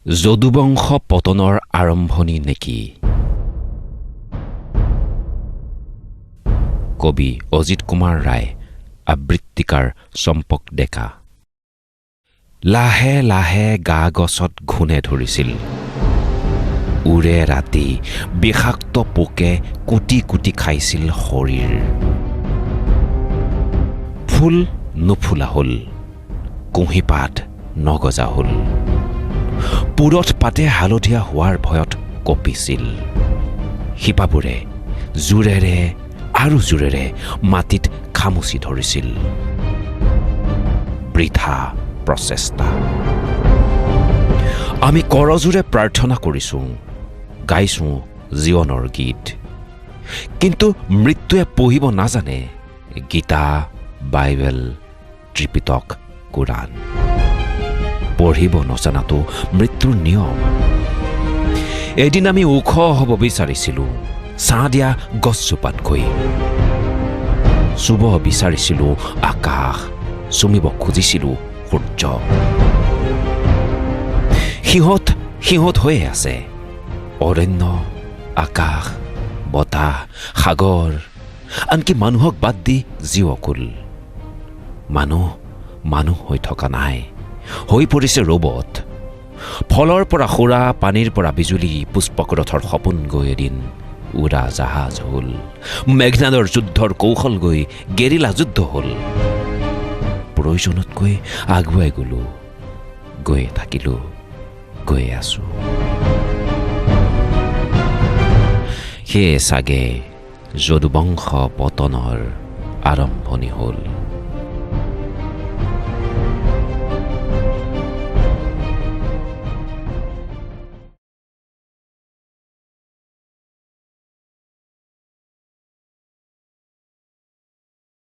যদুবংশ পতনৰ আৰম্ভণি নেকি? কবি অজিত কুমাৰ ৰায়, আবৃত্তিকাৰ চম্পক ডেকা। লাহে লাহে গা গছত ঘূনে ধৰিছিল। উৰে ৰাতি বিষাক্ত পোকে কুটি কুটি খাইছিল শৰীৰ। ফুল নুফুলা হ'ল, কুঁহিপাত নগজা হ'ল। পুৰত পাতে হালধীয়া হোৱাৰ ভয়ত কঁপিছিল। শিপাবোৰে জোৰেৰে আৰু জোৰেৰে মাটিত খামুচি ধৰিছিল। বৃথা প্ৰচেষ্টা। আমি কৰজোৰে প্ৰাৰ্থনা কৰিছোঁ, গাইছোঁ জীৱনৰ গীত। কিন্তু মৃত্যুৱে পঢ়িব নাজানে গীতা, বাইবেল, ত্ৰিপিটক, কোৰাণ। পঢ়িব নজনাটো মৃত্যুৰ নিয়ম। এদিন আমি ওখ হ'ব বিচাৰিছিলোঁ ছাঁ দিয়া গছজোপাতকৈ। চুব বিচাৰিছিলোঁ আকাশ, চুমিব খুজিছিলোঁ সূৰ্য। সিহঁত সিহঁত হৈয়ে আছে। অৰণ্য, আকাশ, বতাহ, সাগৰ, আনকি মানুহক বাদ দি জীৱকুল। মানুহ মানুহ হৈ থকা নাই, হৈ পৰিছে ৰবট। ফলৰ পৰা সুৰা, পানীৰ পৰা বিজুলী, পুষ্পক ৰথৰ সপোন গৈ এদিন উৰা জাহাজ হ'ল। মেঘনাদৰ যুদ্ধৰ কৌশল গৈ গেৰিলা যুদ্ধ হ'ল। প্ৰয়োজনতকৈ আগুৱাই গ'লো, গৈয়ে থাকিলোঁ, গৈয়ে আছোঁ। সেয়ে চাগে যদুবংশ পতনৰ আৰম্ভণি হ'ল।